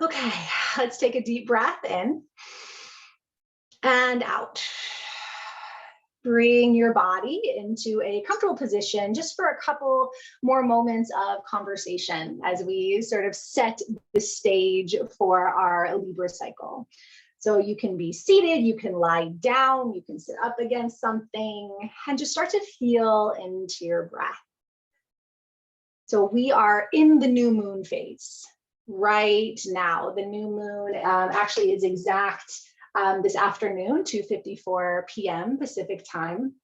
Okay, let's take a deep breath in and out. Bring your body into a comfortable position just for a couple more moments of conversation as we sort of set the stage for our Libra cycle. So you can be seated, you can lie down, you can sit up against something, and just start to feel into your breath. So we are in the new moon phase right now. The new moon actually is exact this afternoon, 2:54 p.m. Pacific time.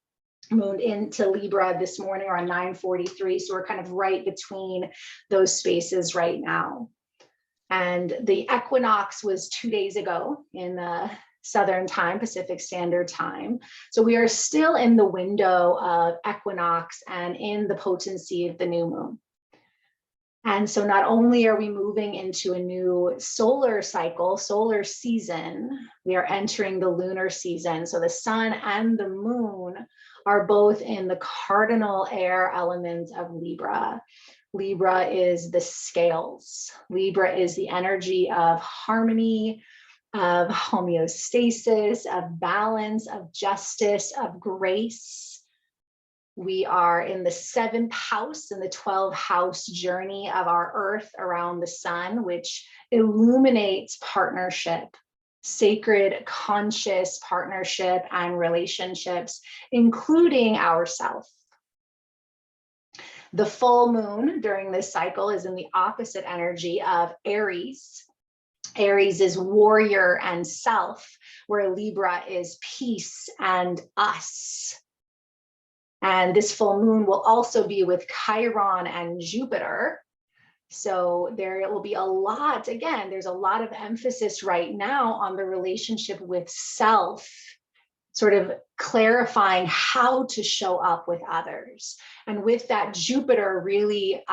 Mooned into Libra this morning around 9:43. So we're kind of right between those spaces right now. And the equinox was 2 days ago in Southern time, Pacific Standard Time. So we are still in the window of equinox and in the potency of the new moon. And so not only are we moving into a new solar cycle, solar season, we are entering the lunar season. So the sun and the moon are both in the cardinal air element of Libra. Libra is the scales. Libra is the energy of harmony, of homeostasis, of balance, of justice, of grace. We are in the 7th house and the 12th house journey of our Earth around the sun, which illuminates partnership, sacred, conscious partnership and relationships, including ourselves. The full moon during this cycle is in the opposite energy of Aries. Aries is warrior and self, where Libra is peace and us. And this full moon will also be with Chiron and Jupiter. So there will be a lot, again, there's a lot of emphasis right now on the relationship with self, sort of clarifying how to show up with others. And with that Jupiter really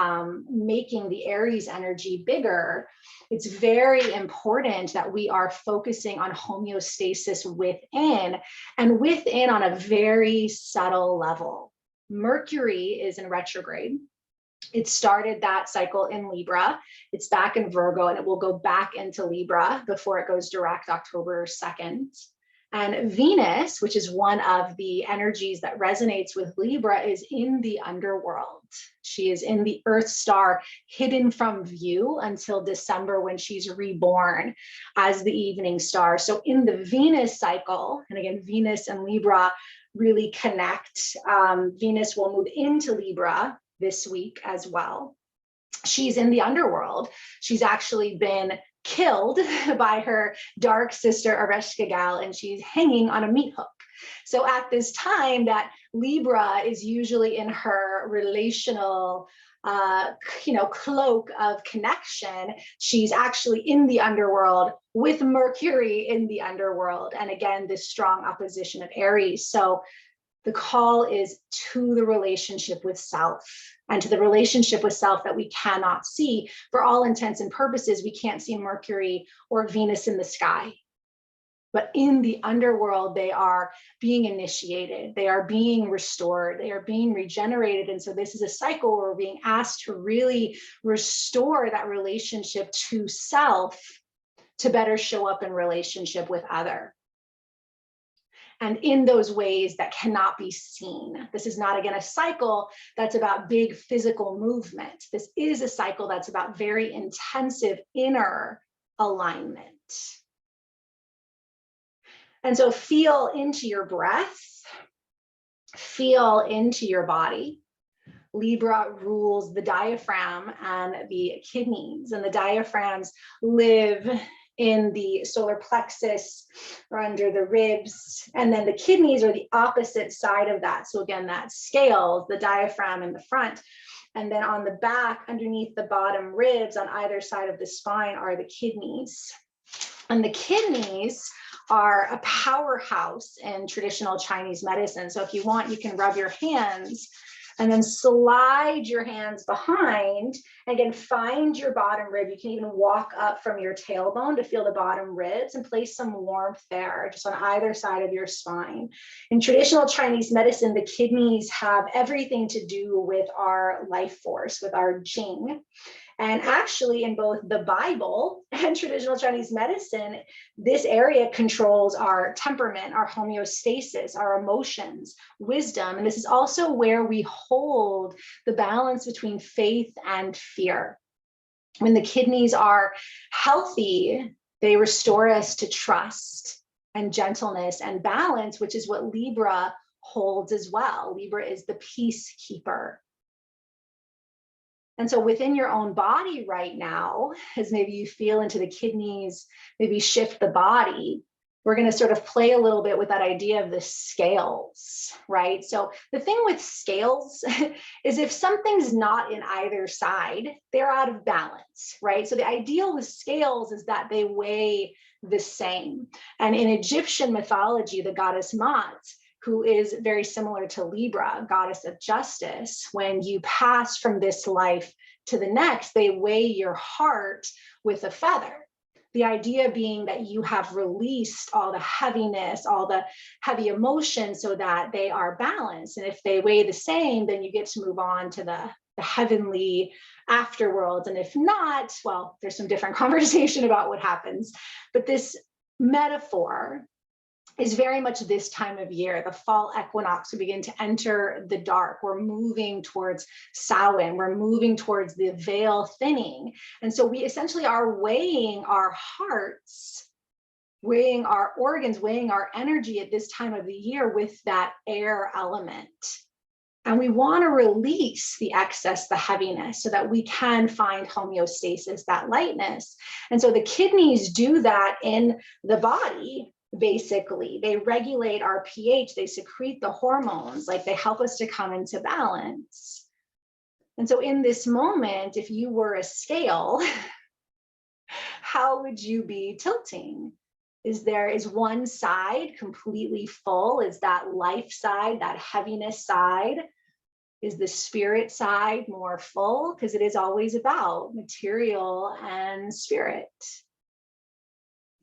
making the Aries energy bigger, it's very important that we are focusing on homeostasis within, and within on a very subtle level. Mercury is in retrograde. It started that cycle in Libra. It's back in Virgo, and it will go back into Libra before it goes direct October 2nd. And Venus, which is one of the energies that resonates with Libra, is in the underworld. She is in the Earth star, hidden from view until December when she's reborn as the evening star. So in the Venus cycle, and again, Venus and Libra really connect. Venus will move into Libra this week as well. She's in the underworld. She's actually been killed by her dark sister Ereshkigal, and she's hanging on a meat hook. So at this time that Libra is usually in her relational cloak of connection, she's actually in the underworld with Mercury in the underworld. And again, this strong opposition of Aries. So the call is to the relationship with self, and to the relationship with self that we cannot see. For all intents and purposes, we can't see Mercury or Venus in the sky. But in the underworld, they are being initiated, they are being restored, they are being regenerated. And so this is a cycle where we're being asked to really restore that relationship to self to better show up in relationship with other. And in those ways that cannot be seen. This is not, again, a cycle that's about big physical movement. This is a cycle that's about very intensive inner alignment. And so feel into your breath, feel into your body. Libra rules the diaphragm and the kidneys, and the diaphragms live in the solar plexus or under the ribs. And then the kidneys are the opposite side of that. So again, that scales, the diaphragm in the front. And then on the back, underneath the bottom ribs on either side of the spine are the kidneys. And the kidneys are a powerhouse in traditional Chinese medicine. So if you want, you can rub your hands and then slide your hands behind. Again, find your bottom rib. You can even walk up from your tailbone to feel the bottom ribs and place some warmth there, just on either side of your spine. In traditional Chinese medicine, the kidneys have everything to do with our life force, with our Jing. And actually, in both the Bible and traditional Chinese medicine, this area controls our temperament, our homeostasis, our emotions, wisdom. And this is also where we hold the balance between faith and fear. When the kidneys are healthy, they restore us to trust and gentleness and balance, which is what Libra holds as well. Libra is the peacekeeper. And so within your own body right now, as maybe you feel into the kidneys, maybe shift the body, we're going to sort of play a little bit with that idea of the scales, right? So the thing with scales is if something's not in either side, they're out of balance, right? So the ideal with scales is that they weigh the same. And in Egyptian mythology, the goddess Mat, who is very similar to Libra, goddess of justice, when you pass from this life to the next, they weigh your heart with a feather. The idea being that you have released all the heaviness, all the heavy emotions so that they are balanced. And if they weigh the same, then you get to move on to the heavenly afterworld. And if not, well, there's some different conversation about what happens. But this metaphor is very much this time of year, the fall equinox. We begin to enter the dark. We're moving towards Samhain. We're moving towards the veil thinning. And so we essentially are weighing our hearts, weighing our organs, weighing our energy at this time of the year with that air element. And we want to release the excess, the heaviness, so that we can find homeostasis, that lightness. And so the kidneys do that in the body. Basically, they regulate our pH, they secrete the hormones, like they help us to come into balance. And so in this moment, if you were a scale, how would you be tilting? Is one side completely full? Is that life side, that heaviness side? Is the spirit side more full? Because it is always about material and spirit.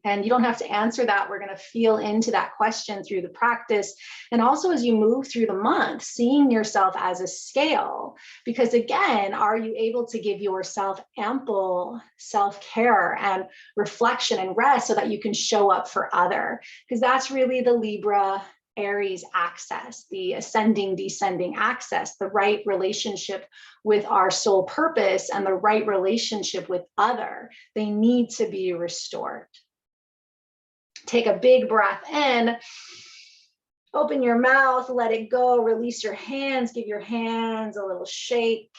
And you don't have to answer that. We're going to feel into that question through the practice. And also as you move through the month, seeing yourself as a scale, because again, are you able to give yourself ample self-care and reflection and rest so that you can show up for other? Because that's really the Libra Aries axis, the ascending, descending axis, the right relationship with our soul purpose and the right relationship with other. They need to be restored. Take a big breath in, open your mouth, let it go, release your hands, give your hands a little shake,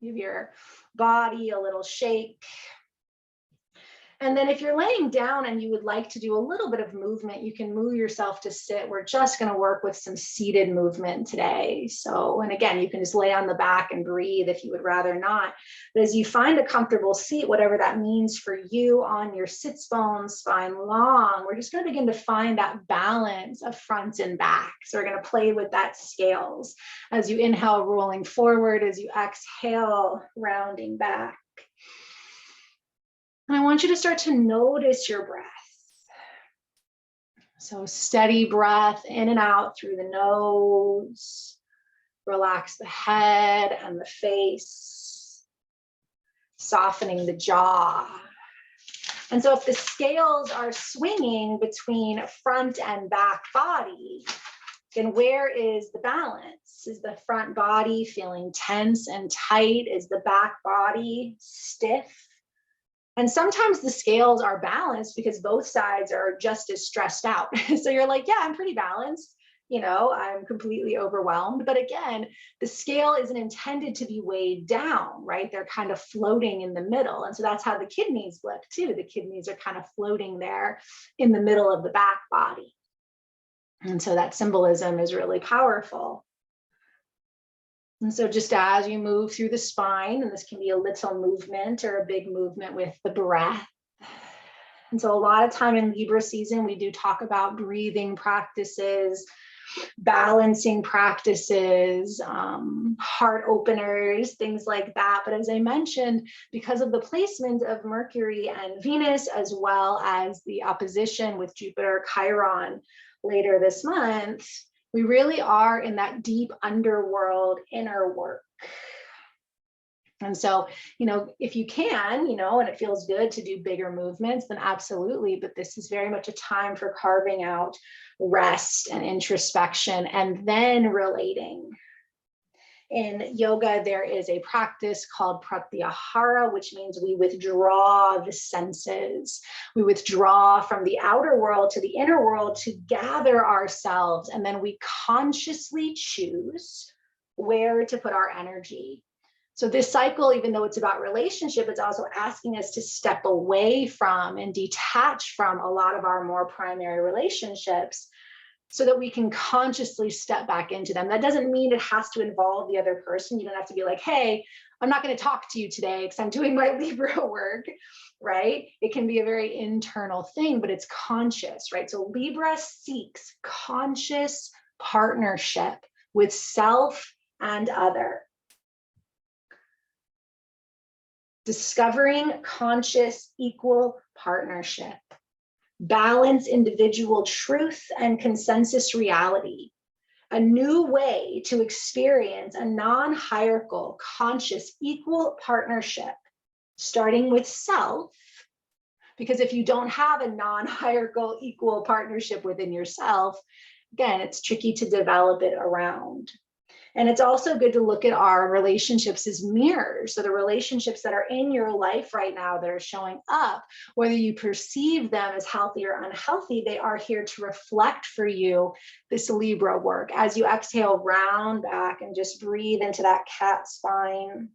give your body a little shake. And then if you're laying down and you would like to do a little bit of movement, you can move yourself to sit. We're just going to work with some seated movement today. So, and again, you can just lay on the back and breathe if you would rather not. But as you find a comfortable seat, whatever that means for you on your sits bones, spine long, we're just going to begin to find that balance of front and back. So we're going to play with that scales. As you inhale, rolling forward, as you exhale, rounding back. And I want you to start to notice your breath. So steady breath in and out through the nose. Relax the head and the face. Softening the jaw. And so if the scales are swinging between front and back body, then where is the balance? Is the front body feeling tense and tight? Is the back body stiff? And sometimes the scales are balanced because both sides are just as stressed out. So you're like, yeah, I'm pretty balanced. I'm completely overwhelmed. But again, the scale isn't intended to be weighed down, right? They're kind of floating in the middle. And so that's how the kidneys look too. The kidneys are kind of floating there in the middle of the back body. And so that symbolism is really powerful. And so just as you move through the spine, and this can be a little movement or a big movement with the breath. And so a lot of time in Libra season, we do talk about breathing practices, balancing practices, heart openers, things like that. But as I mentioned, because of the placement of Mercury and Venus, as well as the opposition with Jupiter, Chiron later this month, we really are in that deep underworld inner work. And so, if you can, and it feels good to do bigger movements, then absolutely. But this is very much a time for carving out rest and introspection and then relating. In yoga, there is a practice called pratyahara, which means we withdraw the senses. We withdraw from the outer world to the inner world to gather ourselves. And then we consciously choose where to put our energy. So this cycle, even though it's about relationship, it's also asking us to step away from and detach from a lot of our more primary relationships so that we can consciously step back into them. That doesn't mean it has to involve the other person. You don't have to be like, hey, I'm not going to talk to you today because I'm doing my Libra work, right? It can be a very internal thing, but it's conscious, right? So Libra seeks conscious partnership with self and other. Discovering conscious equal partnership. Balance individual truth and consensus reality. A new way to experience a non-hierarchical, conscious, equal partnership, starting with self. Because if you don't have a non-hierarchical, equal partnership within yourself, again, it's tricky to develop it around. And it's also good to look at our relationships as mirrors. So the relationships that are in your life right now that are showing up, whether you perceive them as healthy or unhealthy, they are here to reflect for you this Libra work. As you exhale, round back and just breathe into that cat spine.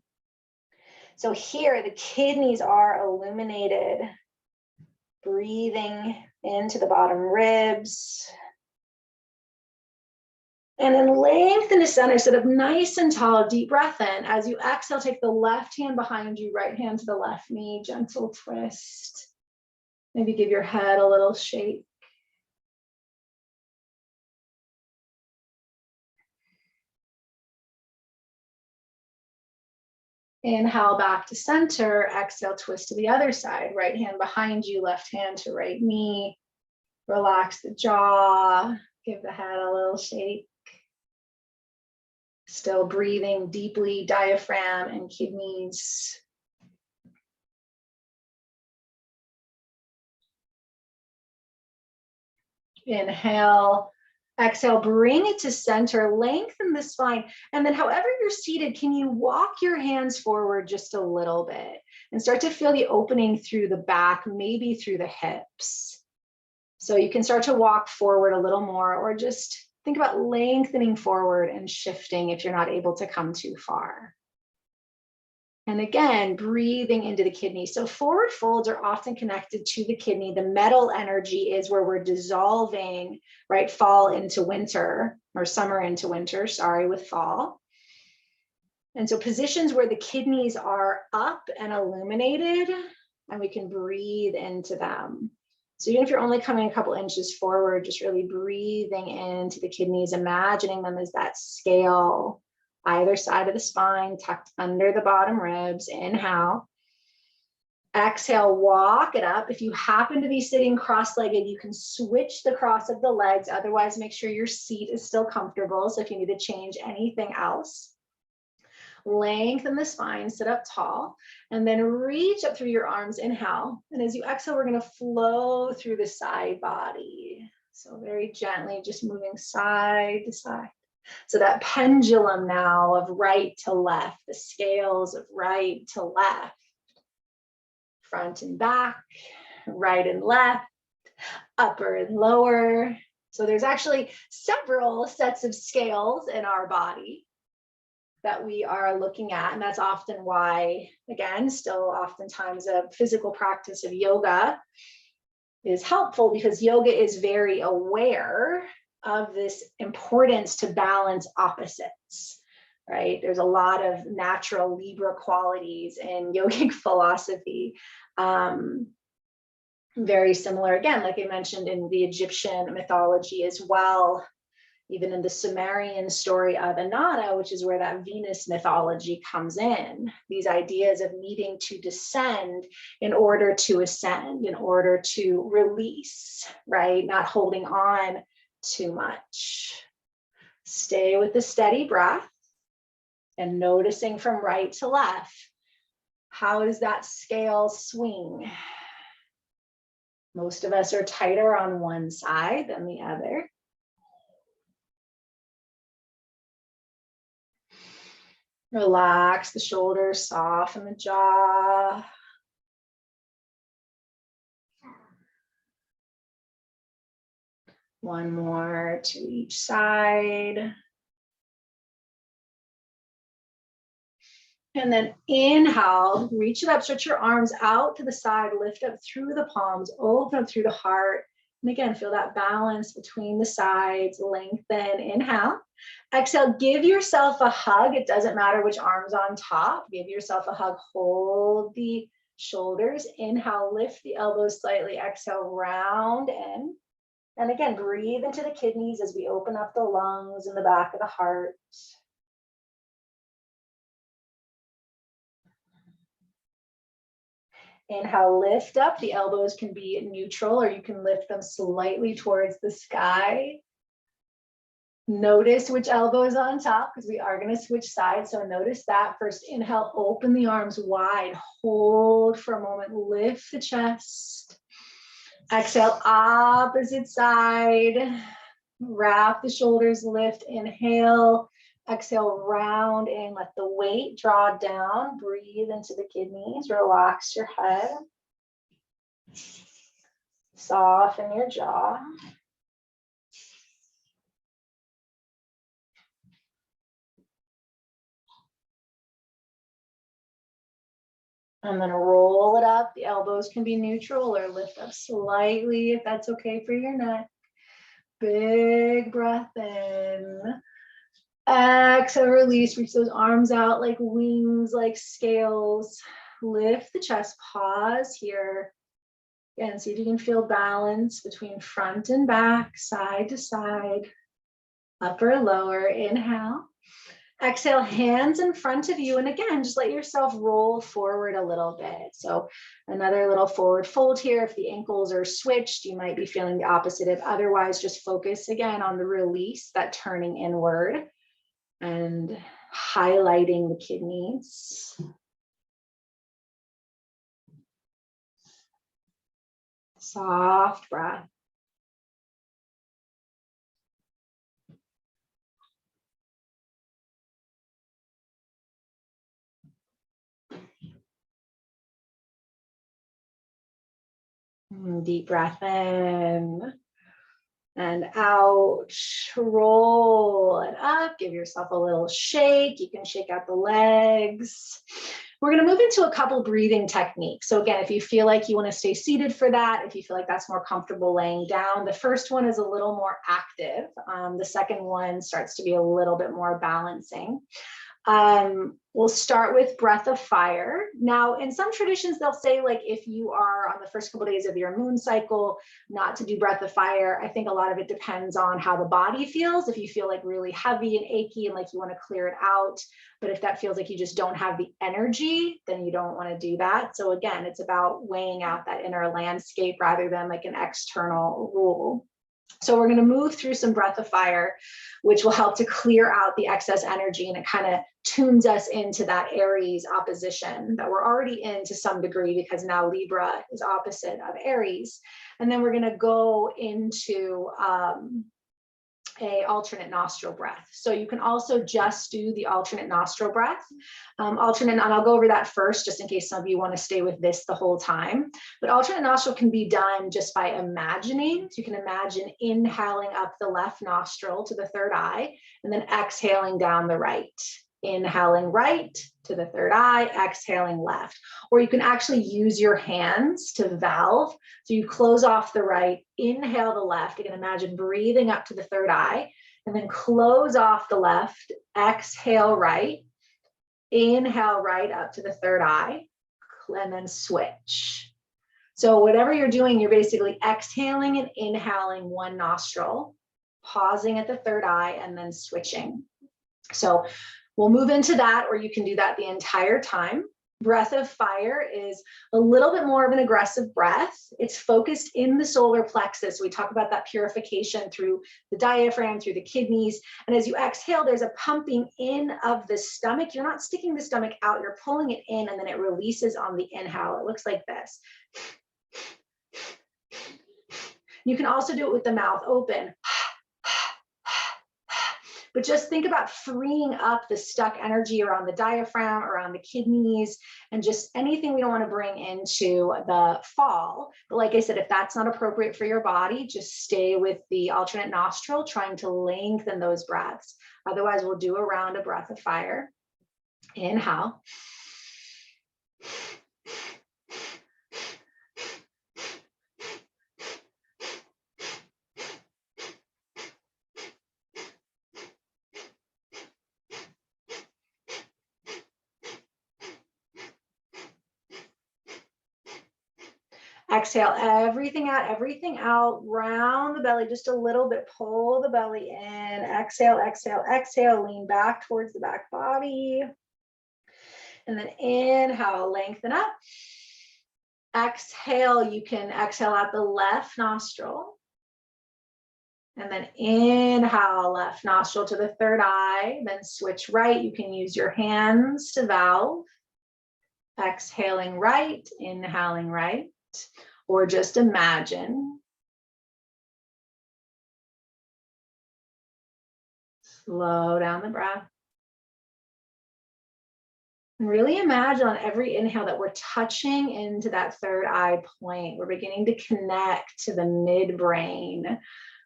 So here, the kidneys are illuminated. Breathing into the bottom ribs. And then lengthen the center, sit up nice and tall, deep breath in. As you exhale, take the left hand behind you, right hand to the left knee, gentle twist. Maybe give your head a little shake. Inhale back to center, exhale, twist to the other side. Right hand behind you, left hand to right knee. Relax the jaw, give the head a little shake. Still breathing deeply, diaphragm and kidneys. Inhale, exhale, bring it to center, lengthen the spine. And then however you're seated, can you walk your hands forward just a little bit and start to feel the opening through the back, maybe through the hips. So you can start to walk forward a little more, or just think about lengthening forward and shifting if you're not able to come too far. And again, breathing into the kidney. So forward folds are often connected to the kidney. The metal energy is where we're dissolving, right? Fall into winter, or summer into winter, sorry, with fall. And so positions where the kidneys are up and illuminated, and we can breathe into them. So even if you're only coming a couple inches forward, just really breathing into the kidneys, imagining them as that scale, either side of the spine, tucked under the bottom ribs. Inhale. Exhale, walk it up. If you happen to be sitting cross-legged, you can switch the cross of the legs. Otherwise, make sure your seat is still comfortable. So if you need to change anything else, lengthen the spine, sit up tall, and then reach up through your arms. Inhale. And as you exhale, we're going to flow through the side body. So very gently, just moving side to side. So that pendulum now of right to left, the scales of right to left, front and back, right and left, upper and lower. So there's actually several sets of scales in our body that we are looking at. And that's often why, again, still oftentimes a physical practice of yoga is helpful, because yoga is very aware of this importance to balance opposites, right? There's a lot of natural Libra qualities in yogic philosophy. Very similar, again, like I mentioned in the Egyptian mythology as well, even in the Sumerian story of Inanna, which is where that Venus mythology comes in, these ideas of needing to descend in order to ascend, in order to release, right? Not holding on too much. Stay with the steady breath and noticing from right to left. How does that scale swing? Most of us are tighter on one side than the other. Relax the shoulders, soften the jaw. One more to each side. And then inhale, reach it up, stretch your arms out to the side, lift up through the palms, open up through the heart. And again, feel that balance between the sides, lengthen, inhale. Exhale, give yourself a hug. It doesn't matter which arm's on top. Give yourself a hug, hold the shoulders. Inhale, lift the elbows slightly. Exhale, round in. And again, breathe into the kidneys as we open up the lungs and the back of the heart. Inhale, lift up. The elbows can be neutral or you can lift them slightly towards the sky. Notice which elbow is on top because we are going to switch sides. So notice that. First, inhale, open the arms wide. Hold for a moment. Lift the chest. Exhale, opposite side. Wrap the shoulders, lift, inhale. Exhale, round in, let the weight draw down. Breathe into the kidneys, relax your head. Soften your jaw. And then roll it up. The elbows can be neutral or lift up slightly if that's okay for your neck. Big breath in. Exhale, release, reach those arms out like wings, like scales. Lift the chest, pause here. Again, see if you can feel balance between front and back, side to side, upper, lower, inhale. Exhale, hands in front of you. And again, just let yourself roll forward a little bit. So another little forward fold here. If the ankles are switched, you might be feeling the opposite. If otherwise, just focus again on the release, that turning inward. And highlighting the kidneys. Soft breath. Deep breath in. And out, roll it up, give yourself a little shake. You can shake out the legs. We're going to move into a couple breathing techniques. So again, if you feel like you want to stay seated for that, if you feel like that's more comfortable laying down, the first one is a little more active. The second one starts to be a little bit more balancing. We'll start with breath of fire. Now, in some traditions, they'll say, like, if you are on the first couple of days of your moon cycle, not to do breath of fire. I think a lot of it depends on how the body feels. If you feel like really heavy and achy and like you want to clear it out, but if that feels like you just don't have the energy, then you don't want to do that. So again, it's about weighing out that inner landscape rather than like an external rule. So we're going to move through some breath of fire, which will help to clear out the excess energy, and it kind of tunes us into that Aries opposition that we're already in to some degree, because now Libra is opposite of Aries. And then we're going to go into a alternate nostril breath. So you can also just do the alternate nostril breath. And I'll go over that first, just in case some of you want to stay with this the whole time. But alternate nostril can be done just by imagining. So you can imagine inhaling up the left nostril to the third eye, and then exhaling down the right. Inhaling right to the third eye, exhaling left. Or you can actually use your hands to valve. So you close off the right, inhale the left. You can imagine breathing up to the third eye, and then close off the left, exhale right, inhale right up to the third eye, and then switch. So whatever you're doing, you're basically exhaling and inhaling one nostril, pausing at the third eye, and then switching. So we'll move into that, or you can do that the entire time. Breath of fire is a little bit more of an aggressive breath. It's focused in the solar plexus. We talk about that purification through the diaphragm, through the kidneys. And as you exhale, there's a pumping in of the stomach. You're not sticking the stomach out, you're pulling it in, and then it releases on the inhale. It looks like this. You can also do it with the mouth open. But just think about freeing up the stuck energy around the diaphragm, around the kidneys, and just anything we don't want to bring into the fall. But like I said, if that's not appropriate for your body, just stay with the alternate nostril, trying to lengthen those breaths. Otherwise, we'll do a round of breath of fire. Inhale. Exhale everything out, round the belly just a little bit, pull the belly in, exhale, exhale, exhale, lean back towards the back body. And then inhale, lengthen up. Exhale, you can exhale out the left nostril. And then inhale, left nostril to the third eye, then switch right. You can use your hands to valve. Exhaling right, inhaling right. Or just imagine. Slow down the breath. And really imagine on every inhale that we're touching into that third eye point. We're beginning to connect to the midbrain,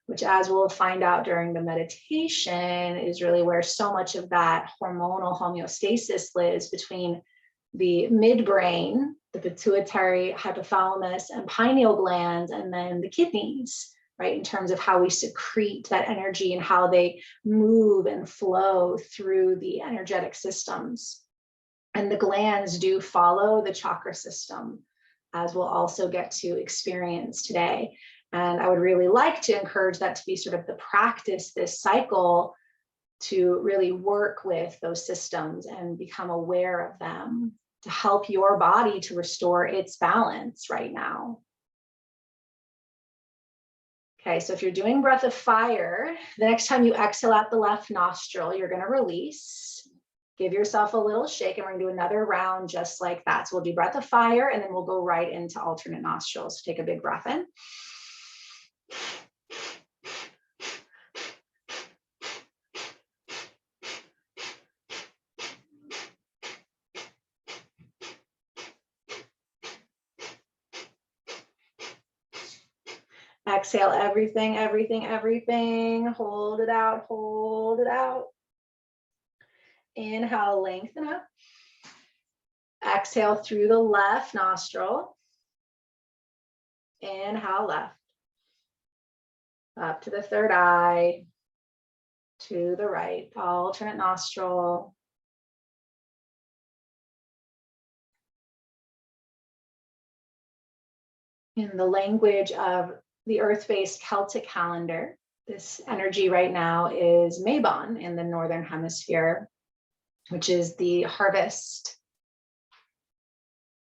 which, as we'll find out during the meditation, is really where so much of that hormonal homeostasis lives, between the midbrain, the pituitary, hypothalamus, and pineal glands, and then the kidneys, right? In terms of how we secrete that energy and how they move and flow through the energetic systems. And the glands do follow the chakra system, as we'll also get to experience today. And I would really like to encourage that to be sort of the practice this cycle, to really work with those systems and become aware of them, to help your body to restore its balance right now. Okay, so if you're doing breath of fire, the next time you exhale out the left nostril, you're going to release. Give yourself a little shake, and we're going to do another round just like that. So we'll do breath of fire, and then we'll go right into alternate nostrils. So take a big breath in. Exhale everything, everything, everything. Hold it out, hold it out. Inhale, lengthen up. Exhale through the left nostril. Inhale, left. Up to the third eye. To the right, alternate nostril. In the language of the earth-based Celtic calendar, this energy right now is Mabon in the Northern Hemisphere, which is the harvest.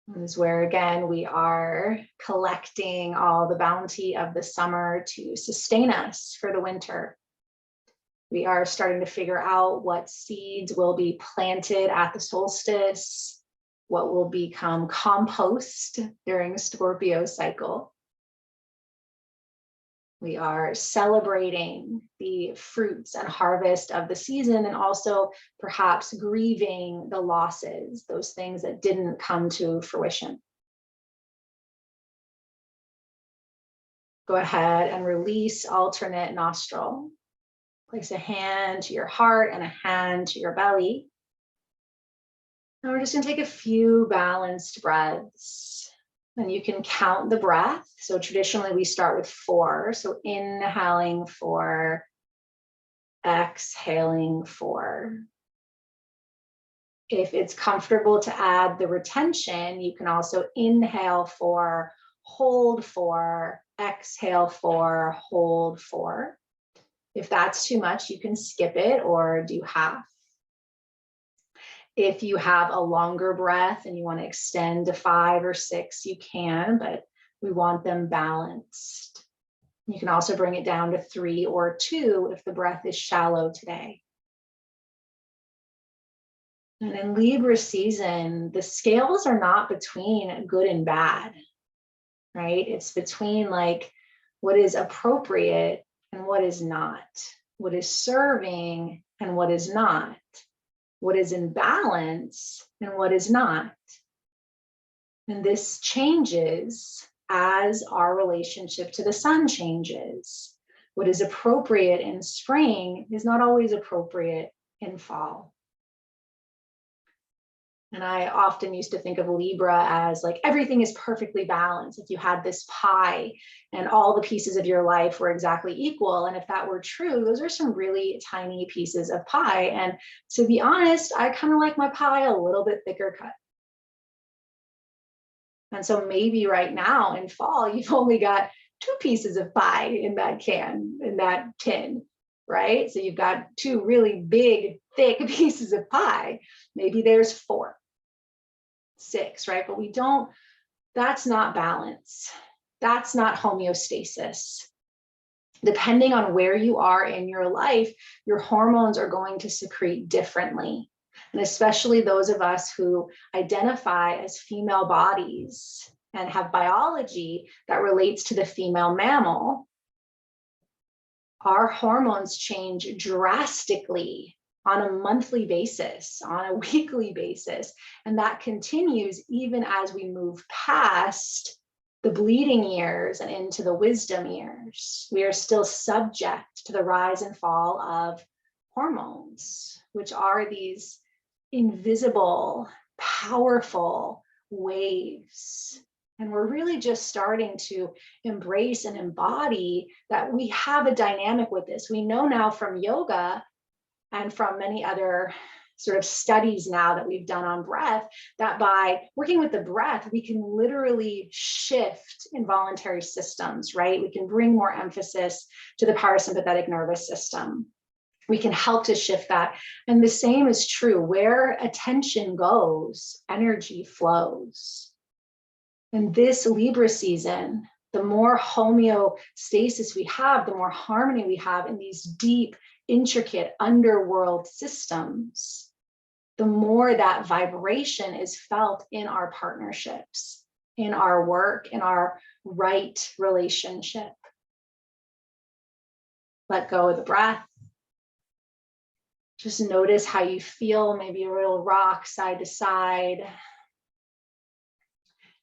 This is where, again, we are collecting all the bounty of the summer to sustain us for the winter. We are starting to figure out what seeds will be planted at the solstice, what will become compost during Scorpio cycle. We are celebrating the fruits and harvest of the season, and also perhaps grieving the losses, those things that didn't come to fruition. Go ahead and release alternate nostril. Place a hand to your heart and a hand to your belly. And we're just going to take a few balanced breaths. And you can count the breath. So traditionally we start with 4. So inhaling 4, exhaling 4. If it's comfortable to add the retention, you can also inhale 4, hold 4, exhale 4, hold 4. If that's too much, you can skip it or do half. If you have a longer breath and you want to extend to 5 or 6, you can, but we want them balanced. You can also bring it down to 3 or 2 if the breath is shallow today. And in Libra season, the scales are not between good and bad, right? It's between like what is appropriate and what is not, what is serving and what is not, what is in balance and what is not. And this changes as our relationship to the sun changes. What is appropriate in spring is not always appropriate in fall. And I often used to think of Libra as like everything is perfectly balanced. If you had this pie and all the pieces of your life were exactly equal. And if that were true, those are some really tiny pieces of pie. And to be honest, I kind of like my pie a little bit thicker cut. And so maybe right now in fall, you've only got 2 pieces of pie in that can, in that tin, right? So you've got 2 really big, thick pieces of pie. Maybe there's 4. 6, right? But we don't, that's not balance. That's not homeostasis. Depending on where you are in your life, your hormones are going to secrete differently. And especially those of us who identify as female bodies and have biology that relates to the female mammal, our hormones change drastically on a monthly basis, on a weekly basis. And that continues even as we move past the bleeding years and into the wisdom years. We are still subject to the rise and fall of hormones, which are these invisible, powerful waves. And we're really just starting to embrace and embody that we have a dynamic with this. We know now from yoga and from many other sort of studies now that we've done on breath, that by working with the breath, we can literally shift involuntary systems, right? We can bring more emphasis to the parasympathetic nervous system. We can help to shift that. And the same is true. Where attention goes, energy flows. And this Libra season, the more homeostasis we have, the more harmony we have in these deep, intricate underworld systems, the more that vibration is felt in our partnerships, in our work, in our right relationship. Let go of the breath. Just notice how you feel, maybe a little rock side to side.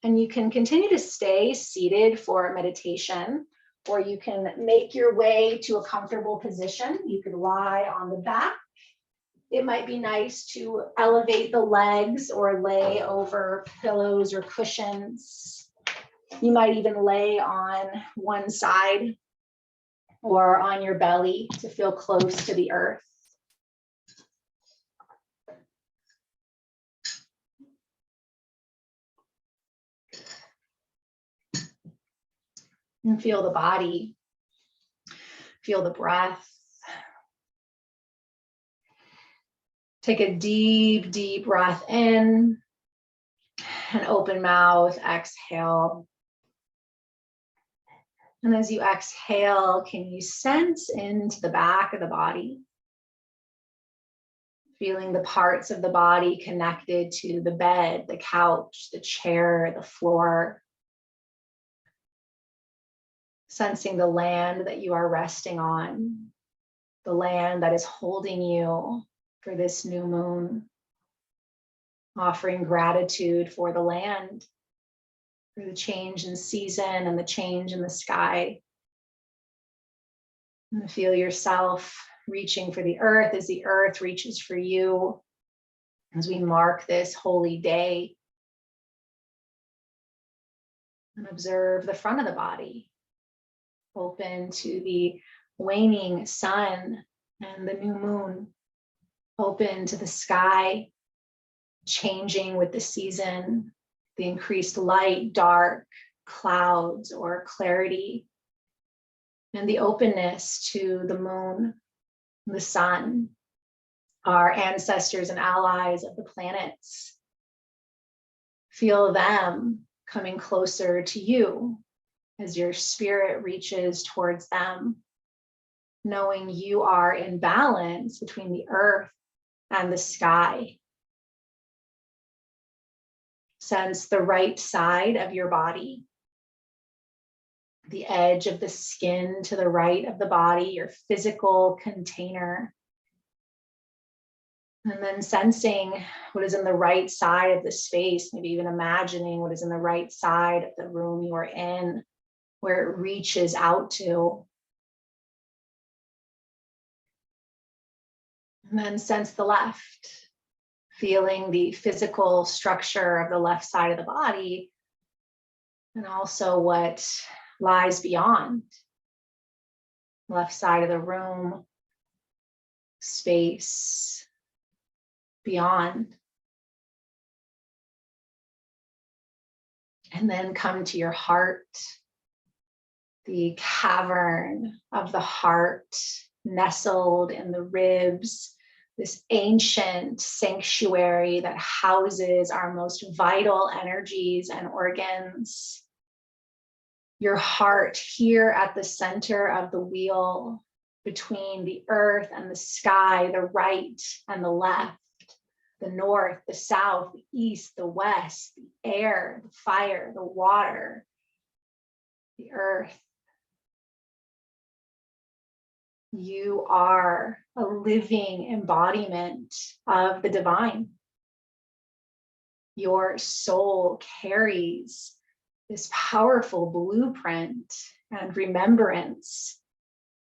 And you can continue to stay seated for meditation, or you can make your way to a comfortable position. You could lie on the back. It might be nice to elevate the legs or lay over pillows or cushions. You might even lay on one side or on your belly to feel close to the earth. And feel the body, feel the breath. Take a deep, deep breath in and open mouth, exhale. And as you exhale, can you sense into the back of the body? Feeling the parts of the body connected to the bed, the couch, the chair, the floor. Sensing the land that you are resting on, the land that is holding you for this new moon. Offering gratitude for the land, for the change in season and the change in the sky. And feel yourself reaching for the earth as the earth reaches for you as we mark this holy day. And observe the front of the body, open to the waning sun and the new moon, open to the sky, changing with the season, the increased light, dark, clouds, or clarity, and the openness to the moon, the sun, our ancestors and allies of the planets. Feel them coming closer to you as your spirit reaches towards them, knowing you are in balance between the earth and the sky. Sense the right side of your body, the edge of the skin to the right of the body, your physical container. And then sensing what is in the right side of the space, maybe even imagining what is in the right side of the room you are in, where it reaches out to. And then sense the left, feeling the physical structure of the left side of the body, and also what lies beyond. Left side of the room, space beyond. And then come to your heart, the cavern of the heart, nestled in the ribs, this ancient sanctuary that houses our most vital energies and organs. Your heart here at the center of the wheel, between the earth and the sky, the right and the left, the north, the south, the east, the west, the air, the fire, the water, the earth. You are a living embodiment of the divine. Your soul carries this powerful blueprint and remembrance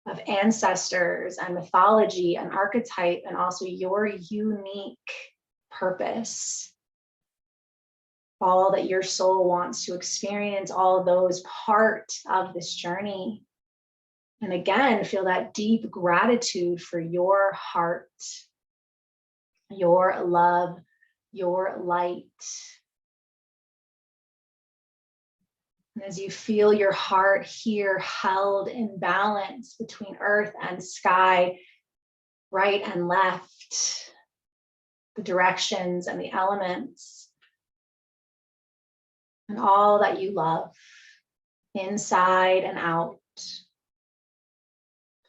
of ancestors and mythology and archetype, and also your unique purpose. All that your soul wants to experience, all those part of this journey. And again, feel that deep gratitude for your heart, your love, your light. And as you feel your heart here held in balance between earth and sky, right and left, the directions and the elements, and all that you love, inside and out.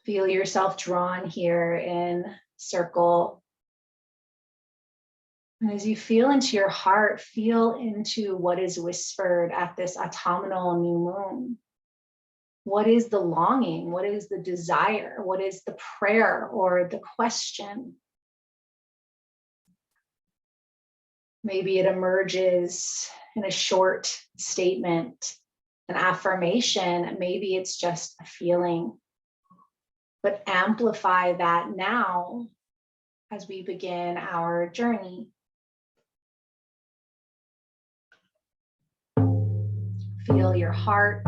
Feel yourself drawn here in circle. And as you feel into your heart, feel into what is whispered at this autumnal new moon. What is the longing? What is the desire? What is the prayer or the question? Maybe it emerges in a short statement, an affirmation. Maybe it's just a feeling. But amplify that now as we begin our journey. Feel your heart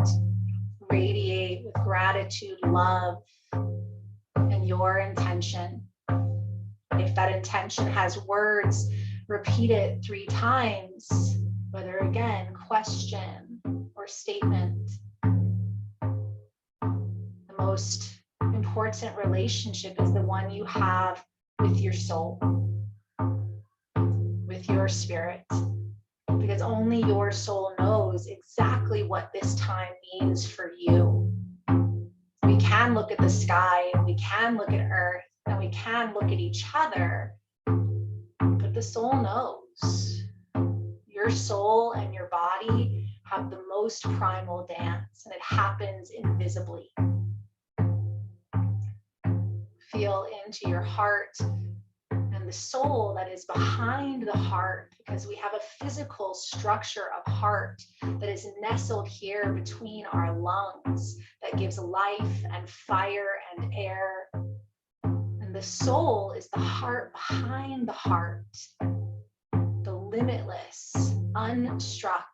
radiate with gratitude, love, and your intention. If that intention has words, repeat it 3 times, whether again, question or statement. The most important relationship is the one you have with your soul, with your spirit, because only your soul knows exactly what this time means for you. We can look at the sky, and we can look at earth, and we can look at each other, but the soul knows. Your soul and your body have the most primal dance, and it happens invisibly. Feel into your heart and the soul that is behind the heart, because we have a physical structure of heart that is nestled here between our lungs that gives life and fire and air. And the soul is the heart behind the heart, the limitless, unstruck,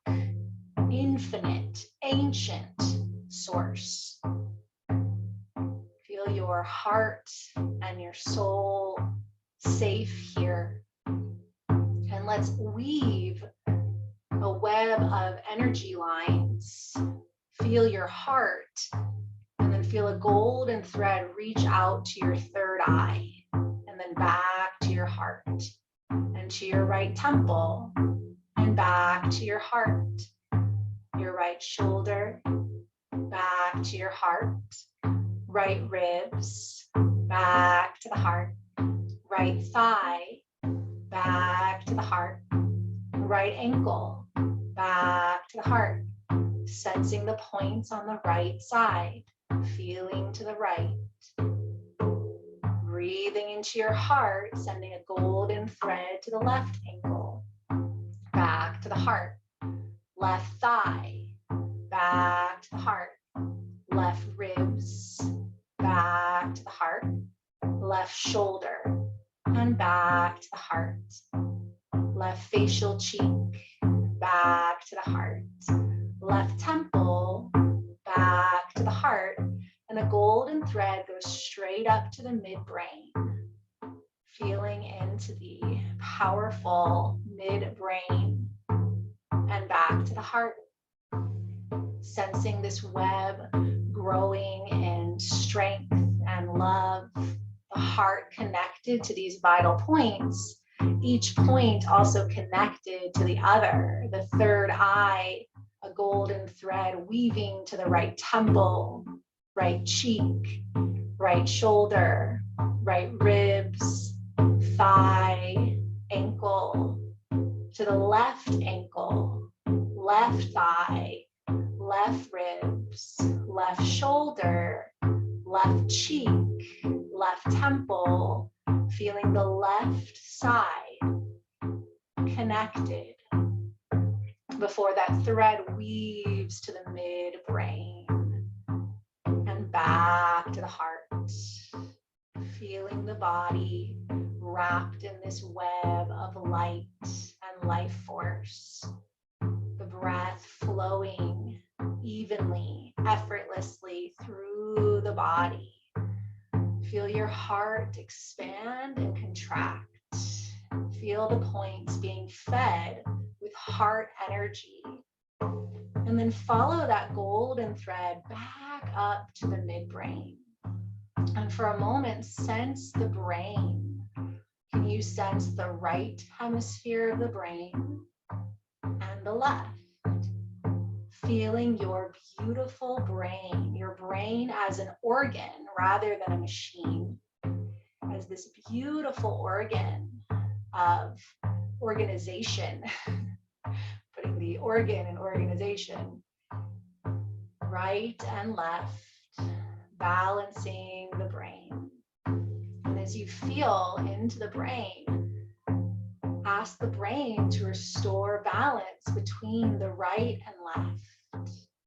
infinite, ancient source. Feel your heart and your soul safe here. And let's weave a web of energy lines. Feel your heart, and then feel a golden thread reach out to your third eye, and then back to your your heart and to your right temple and back to your heart, your right shoulder, back to your heart, right ribs, back to the heart, right thigh, back to the heart, right ankle, back to the heart, sensing the points on the right side, feeling to the right. Breathing into your heart, sending a golden thread to the left ankle, back to the heart, left thigh, back to the heart, left ribs, back to the heart, left shoulder, and back to the heart, left facial cheek, back to the heart, left temple, back to the heart, and a golden thread goes straight up to the midbrain, feeling into the powerful midbrain and back to the heart, sensing this web growing in strength and love, the heart connected to these vital points, each point also connected to the other, the third eye, a golden thread weaving to the right temple, right cheek, right shoulder, right ribs, thigh, ankle, to the left ankle, left thigh, left ribs, left shoulder, left cheek, left temple, feeling the left side connected before that thread weaves to the midbrain and back to the heart, feeling the body wrapped in this web of light and life force, the breath flowing evenly, effortlessly through the body. Feel your heart expand and contract. Feel the points being fed with heart energy. And then follow that golden thread back up to the midbrain. And for a moment, sense the brain. Can you sense the right hemisphere of the brain and the left? Feeling your beautiful brain, your brain as an organ rather than a machine, as this beautiful organ of organization, putting the organ in organization, right and left, balancing the brain. And as you feel into the brain, ask the brain to restore balance between the right and left.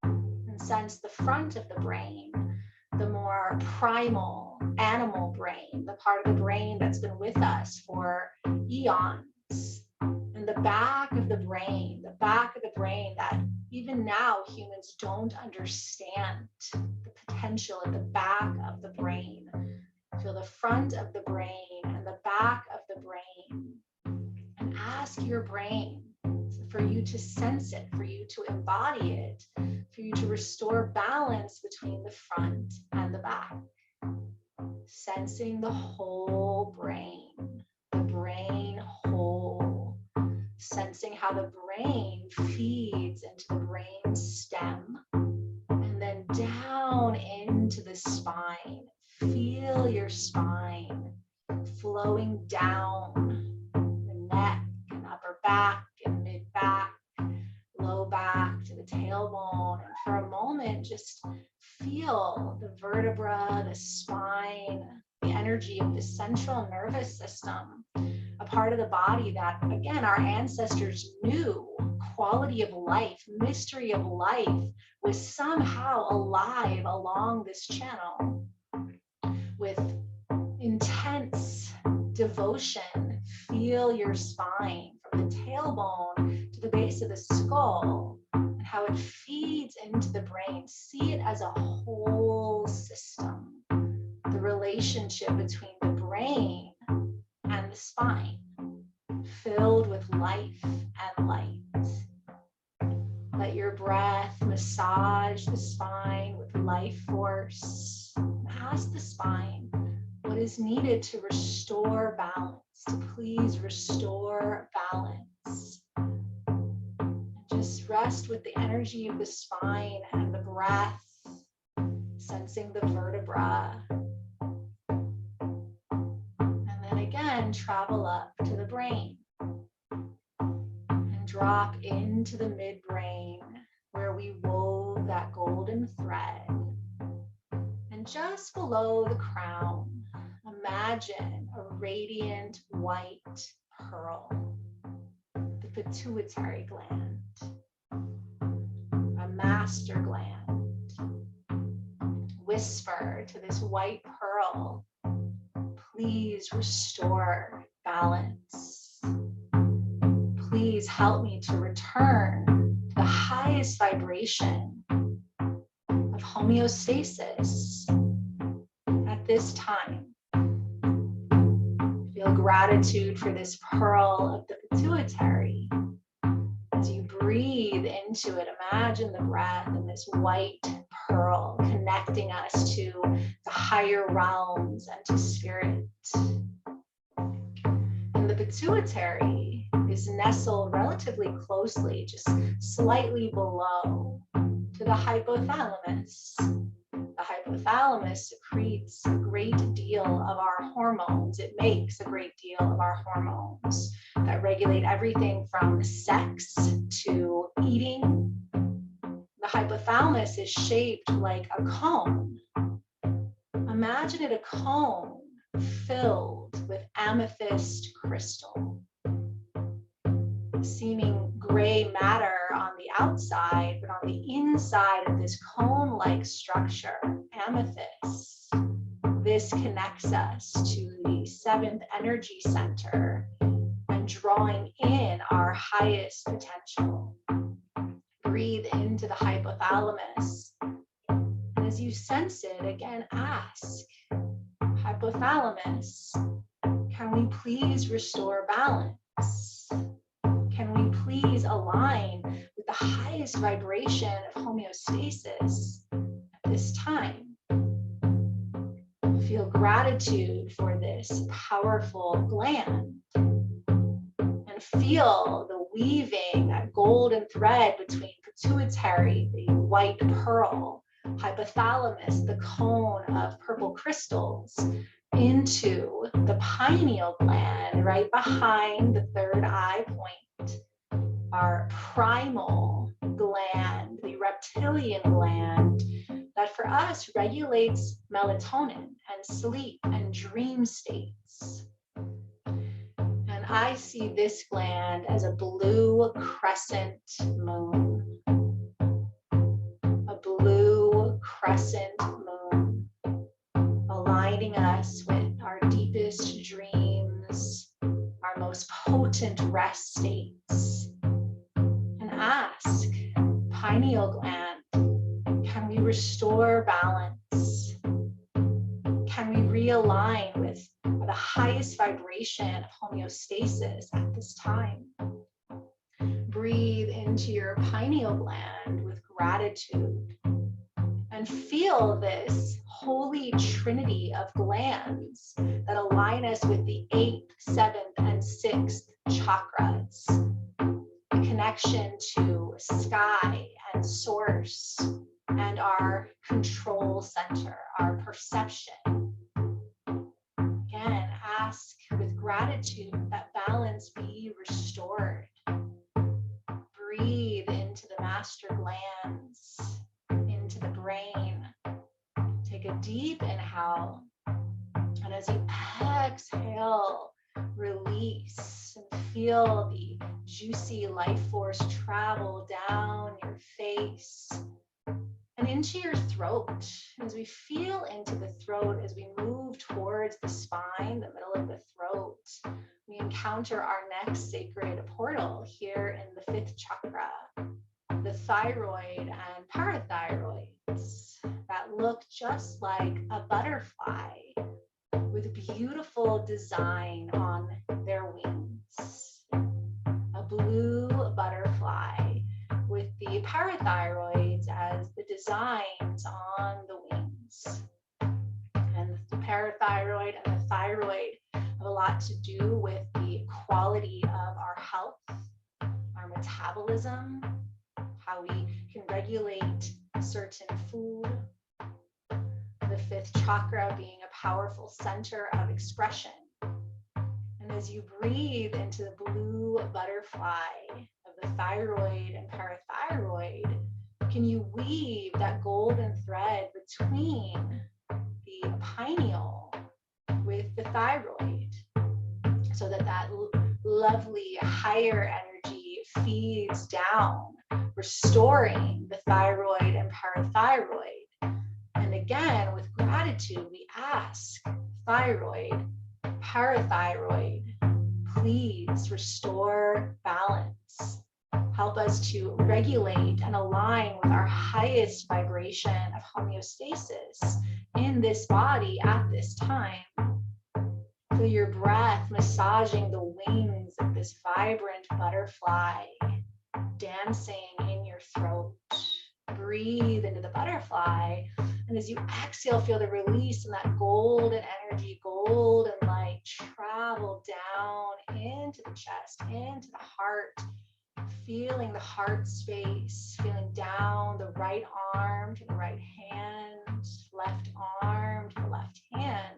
And sense the front of the brain, the more primal animal brain, the part of the brain that's been with us for eons. And the back of the brain that even now humans don't understand the potential at the back of the brain. Feel the front of the brain and the back of the brain. And ask your brain for you to sense it, for you to embody it, for you to restore balance between the front and the back. Sensing the whole brain, the brain whole. Sensing how the brain feeds into the brain stem and then down into the spine. Feel your spine flowing down the neck and upper back and mid back, low back to the tailbone. And for a moment, just feel the vertebra, the spine, the energy of the central nervous system, a part of the body that, again, our ancestors knew quality of life, mystery of life was somehow alive along this channel with intense devotion. Feel your spine from the tailbone to the base of the skull and how it feeds into the brain. See it as a whole system, the relationship between the brain and the spine, filled with life and light. Let your breath massage the spine with life force. Ask the spine, what is needed to restore balance, to please restore balance. And just rest with the energy of the spine and the breath, sensing the vertebra. And then again, travel up to the brain and drop into the midbrain where we wove that golden thread. And just below the crown, imagine a radiant white pearl, the pituitary gland, a master gland. Whisper to this white pearl, please restore balance. Please help me to return to the highest vibration of homeostasis at this time. Feel gratitude for this pearl of the pituitary. As you breathe into it, imagine the breath and this white pearl connecting us to the higher realms and to spirit. And the pituitary is nestled relatively closely, just slightly below, to the hypothalamus. The hypothalamus secretes a great deal of our hormones. It makes a great deal of our hormones that regulate everything from sex to eating. The hypothalamus is shaped like a cone. Imagine it a cone filled with amethyst crystal, seeming gray matter on the outside, but on the inside of this cone-like structure, amethyst, this connects us to the seventh energy center and drawing in our highest potential. Breathe into the hypothalamus. And as you sense it, again, ask, hypothalamus, can we please restore balance? Can we please align with the highest vibration of homeostasis at this time? Feel gratitude for this powerful gland and feel the weaving, that golden thread between pituitary, the white pearl, hypothalamus, the cone of purple crystals, into the pineal gland right behind the third eye point, our primal gland, the reptilian gland that for us regulates melatonin and sleep and dream states. And I see this gland as a blue crescent moon, a blue crescent moon, aligning us with our deepest dreams, our most potent rest states. And ask, pineal gland, can we restore balance? Can we realign with the highest vibration of homeostasis at this time? Breathe into your pineal gland with gratitude and feel this holy trinity of glands that align us with the 8th, 7th, and 6th chakras. The connection to sky and source and our control center, our perception. Again, ask with gratitude that balance be restored. Breathe into the master glands, into the brain. Take a deep inhale, and as you exhale, release and feel the juicy life force travel down your face and into your throat. As we feel into the throat, as we move towards the spine, the middle of the throat, we encounter our next sacred portal here in the 5th chakra, the thyroid and parathyroids that look just like a butterfly with beautiful design on their wings. A blue butterfly with the parathyroids as the designs on the wings. And the parathyroid and the thyroid have a lot to do with the quality of our health, our metabolism, how we can regulate certain food. The fifth chakra being a powerful center of expression. And as you breathe into the blue butterfly of the thyroid and parathyroid, can you weave that golden thread between the pineal with the thyroid so that that lovely higher energy feeds down, restoring the thyroid and parathyroid. And again, with gratitude, we ask thyroid, parathyroid, please restore balance. Help us to regulate and align with our highest vibration of homeostasis in this body at this time. Feel your breath massaging the wings of this vibrant butterfly, dancing in your throat. Breathe into the butterfly. And as you exhale, feel the release and that golden energy, golden light travel down into the chest, into the heart. Feeling the heart space, feeling down the right arm to the right hand, left arm to the left hand.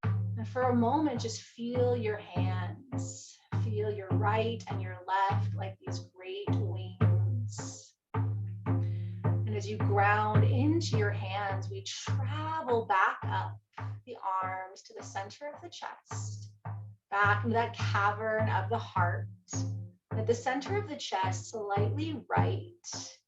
And for a moment, just feel your hands. Feel your right and your left like these great wings. And as you ground into your hands, we travel back up the arms to the center of the chest, back into that cavern of the heart. At the center of the chest, slightly right,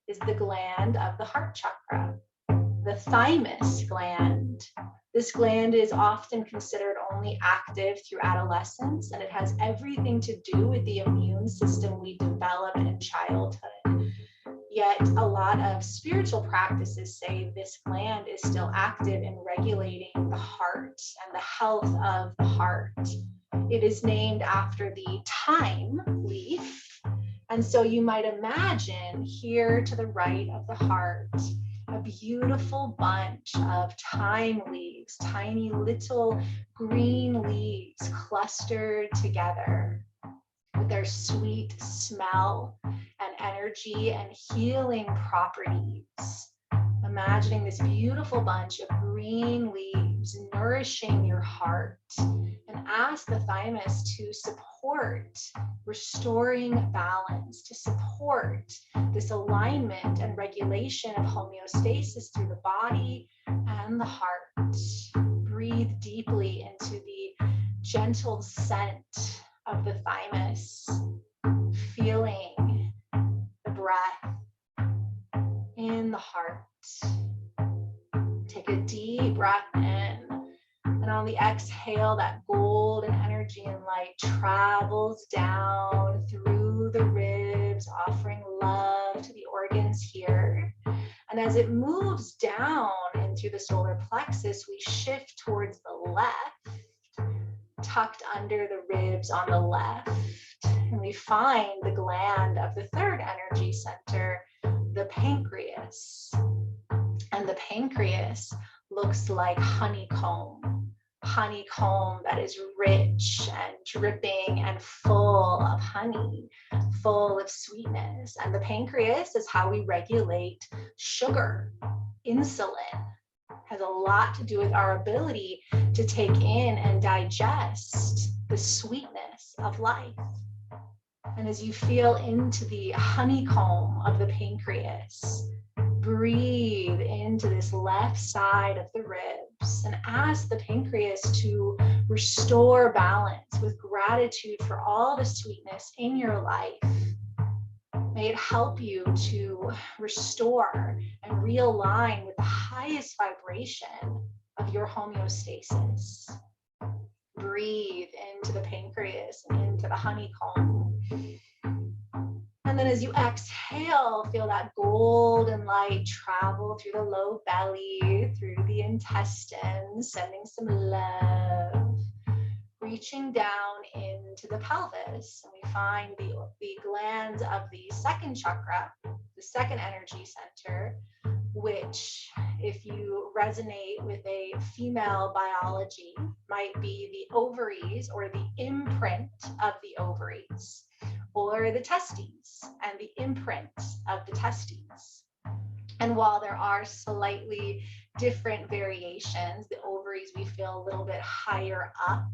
is the gland of the heart chakra, the thymus gland. This gland is often considered only active through adolescence, and it has everything to do with the immune system we develop in childhood. Yet a lot of spiritual practices say this gland is still active in regulating the heart and the health of the heart. It is named after the thyme leaf. And so you might imagine here to the right of the heart, a beautiful bunch of thyme leaves, tiny little green leaves clustered together with their sweet smell and energy and healing properties. Imagining this beautiful bunch of green leaves nourishing your heart, and ask the thymus to support restoring balance, to support this alignment and regulation of homeostasis through the body and the heart. Breathe deeply into the gentle scent of the thymus, feeling the breath in the heart. Take a deep breath in, and on the exhale, that golden energy and light travels down through the ribs, offering love to the organs here. And as it moves down into the solar plexus, we shift towards the left, tucked under the ribs on the left. And we find the gland of the third energy center, the pancreas. And the pancreas looks like honeycomb that is rich and dripping and full of honey, full of sweetness. And the pancreas is how we regulate sugar. Insulin has a lot to do with our ability to take in and digest the sweetness of life. And as you feel into the honeycomb of the pancreas, breathe into this left side of the ribs and ask the pancreas to restore balance with gratitude for all the sweetness in your life. May it help you to restore and realign with the highest vibration of your homeostasis. Breathe into the pancreas and into the honeycomb. And then as you exhale, feel that golden light travel through the low belly, through the intestines, sending some love, reaching down into the pelvis. And we find the glands of the second chakra, the second energy center, which if you resonate with a female biology, might be the ovaries or the imprint of the ovaries, or the testes and the imprint of the testes. And while there are slightly different variations, the ovaries we feel a little bit higher up,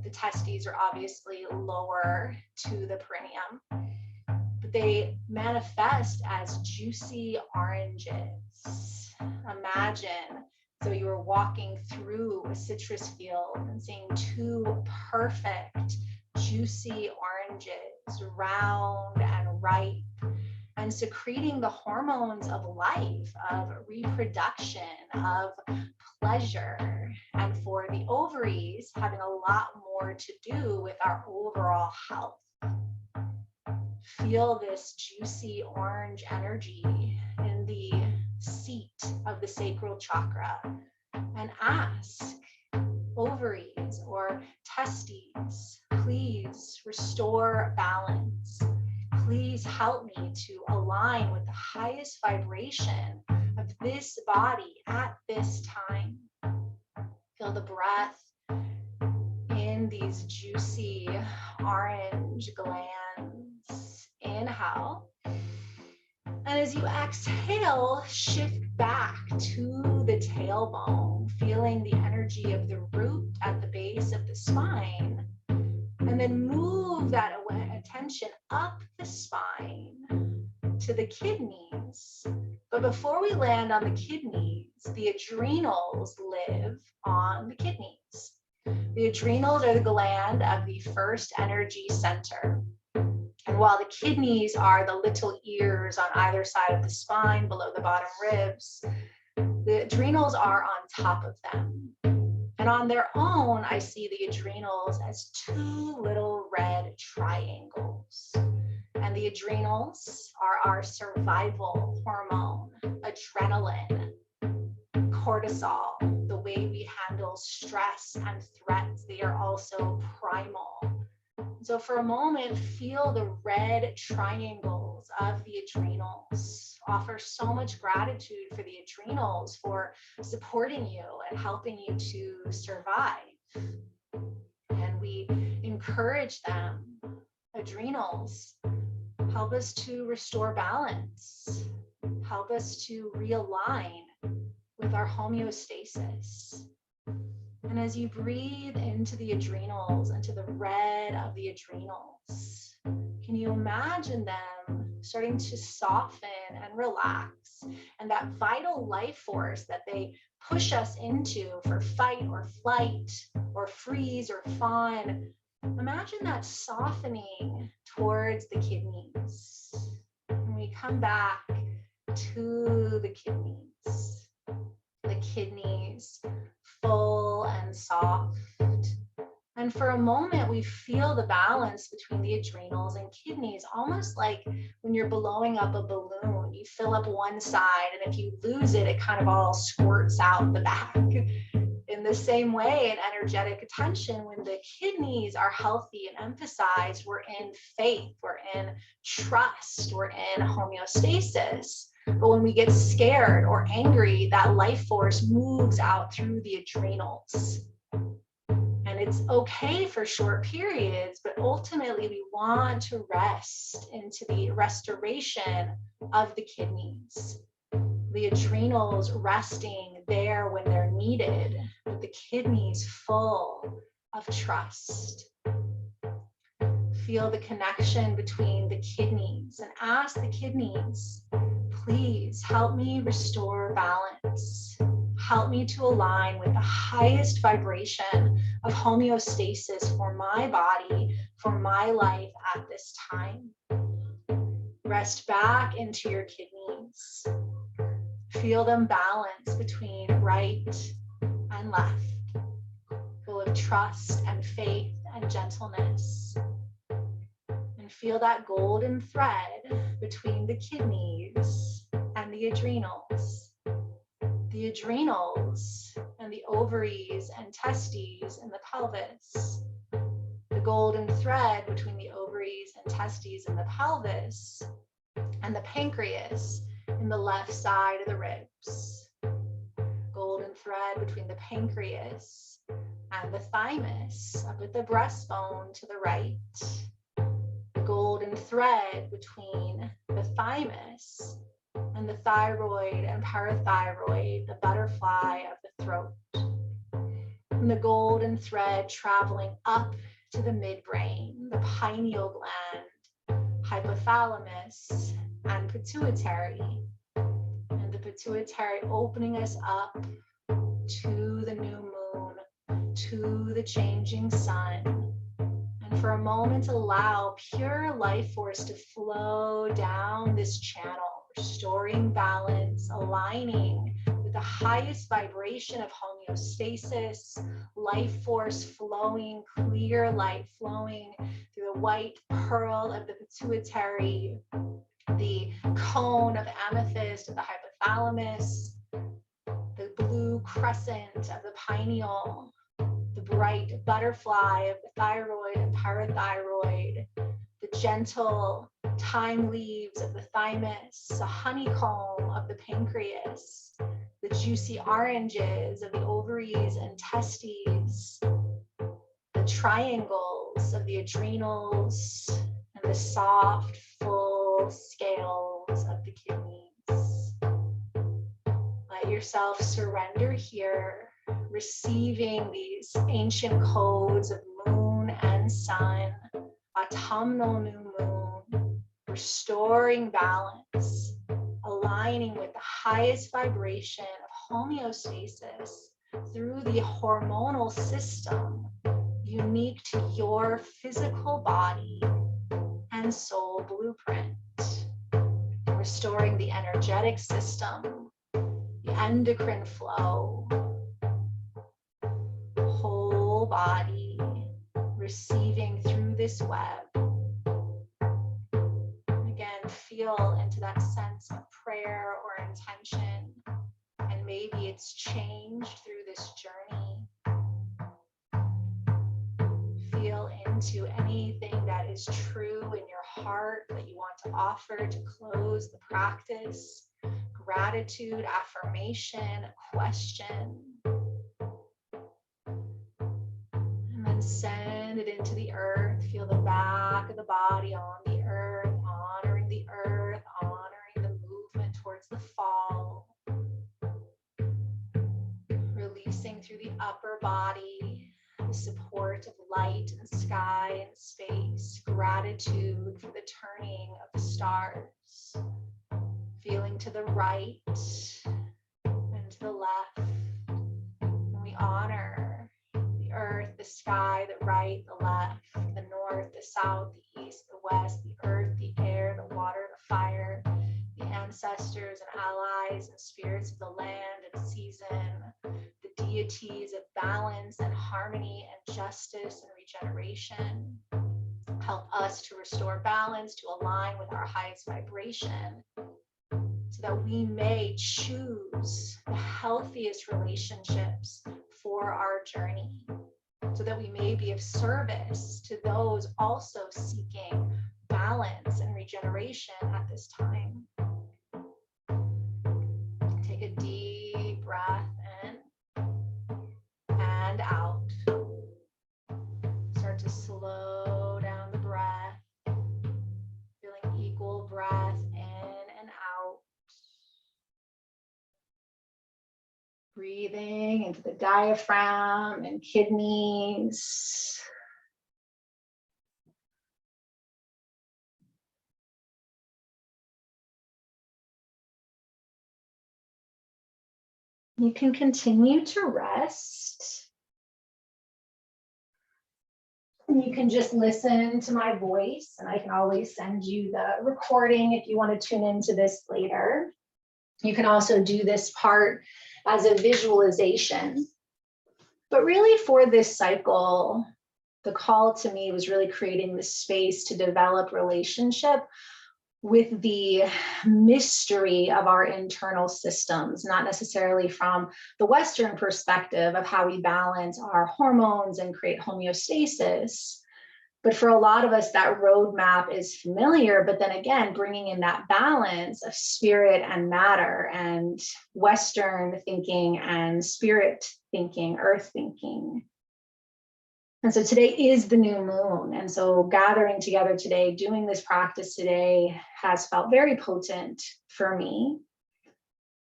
the testes are obviously lower to the perineum. They manifest as juicy oranges. Imagine, so you were walking through a citrus field and seeing two perfect, juicy oranges, round and ripe, and secreting the hormones of life, of reproduction, of pleasure. And for the ovaries, having a lot more to do with our overall health. Feel this juicy orange energy in the seat of the sacral chakra and ask, ovaries or testes, please restore balance. Please help me to align with the highest vibration of this body at this time. Feel the breath in these juicy orange glands. Inhale. And as you exhale, shift back to the tailbone, feeling the energy of the root at the base of the spine. And then move that attention up the spine to the kidneys. But before we land on the kidneys, the adrenals live on the kidneys. The adrenals are the gland of the first energy center. And while the kidneys are the little ears on either side of the spine, below the bottom ribs, the adrenals are on top of them. And on their own, I see the adrenals as two little red triangles. And the adrenals are our survival hormone, adrenaline, cortisol, the way we handle stress and threats. They are also primal. So for a moment, feel the red triangles of the adrenals. Offer so much gratitude for the adrenals for supporting you and helping you to survive. And we encourage them. Adrenals help us to restore balance, help us to realign with our homeostasis. And as you breathe into the adrenals, into the red of the adrenals, can you imagine them starting to soften and relax? And that vital life force that they push us into for fight or flight or freeze or fawn, imagine that softening towards the kidneys. And we come back to the kidneys. The kidneys full and soft. And for a moment, we feel the balance between the adrenals and kidneys, almost like when you're blowing up a balloon. You fill up one side, and if you lose it, it kind of all squirts out the back. In the same way, in energetic attention, when the kidneys are healthy and emphasized, we're in faith, we're in trust, we're in homeostasis. But when we get scared or angry, that life force moves out through the adrenals. And it's okay for short periods, but ultimately we want to rest into the restoration of the kidneys. The adrenals resting there when they're needed, but the kidneys full of trust. Feel the connection between the kidneys and ask the kidneys, please help me restore balance. Help me to align with the highest vibration of homeostasis for my body, for my life at this time. Rest back into your kidneys. Feel them balance between right and left, full of trust and faith and gentleness. And feel that golden thread between the kidneys and the adrenals. The adrenals and the ovaries and testes and the pelvis. The golden thread between the ovaries and testes and the pelvis, and the pancreas in the left side of the ribs. golden thread between the pancreas and the thymus, up at the breastbone to the right. The golden thread between the thymus and the thyroid and parathyroid, the butterfly of the throat. And the golden thread traveling up to the midbrain, the pineal gland, hypothalamus, and pituitary. And the pituitary opening us up to the new moon, to the changing sun. And for a moment, allow pure life force to flow down this channel, restoring balance, aligning with the highest vibration of homeostasis, life force flowing, clear light flowing through the white pearl of the pituitary, the cone of amethyst of the hypothalamus, the blue crescent of the pineal, the bright butterfly of the thyroid and parathyroid, the gentle thyme leaves of the thymus, the honeycomb of the pancreas, the juicy oranges of the ovaries and testes, the triangles of the adrenals, and the soft, full scales of the kidneys. Let yourself surrender here, receiving these ancient codes of moon and sun, autumnal new moon, restoring balance, aligning with the highest vibration of homeostasis through the hormonal system unique to your physical body and soul blueprint, restoring the energetic system, the endocrine flow, whole body, receiving through this web. Again, feel into that sense of prayer or intention, and maybe it's changed through this journey. Feel into anything that is true in your heart that you want to offer to close the practice. Gratitude, affirmation, question. And then send it into the earth. Feel the back of the body on the earth, honoring the earth, honoring the movement towards the fall. Releasing through the upper body, the support of light and sky and space. Gratitude for the turning of the stars. Feeling to the right and to the left. And we honor the earth, the sky, the right, the left, the north, the south, the east, the west, the earth, the air, the water, the fire, the ancestors and allies and spirits of the land and season, the deities of balance and harmony and justice and regeneration. Help us to restore balance, to align with our highest vibration, so that we may choose the healthiest relationships for our journey, so that we may be of service to those also seeking balance and regeneration at this time. Take a deep breath in and out. Start to slow down the breath, feeling equal breath in and out. Breathing into the diaphragm and kidneys. You can continue to rest. And you can just listen to my voice, and I can always send you the recording if you want to tune into this later. You can also do this part as a visualization. But really for this cycle, the call to me was really creating this space to develop relationship with the mystery of our internal systems, not necessarily from the Western perspective of how we balance our hormones and create homeostasis, But for a lot of us, that roadmap is familiar. But then again, bringing in that balance of spirit and matter, and Western thinking and spirit thinking, earth thinking. And so today is the new moon. And so gathering together today, doing this practice today has felt very potent for me.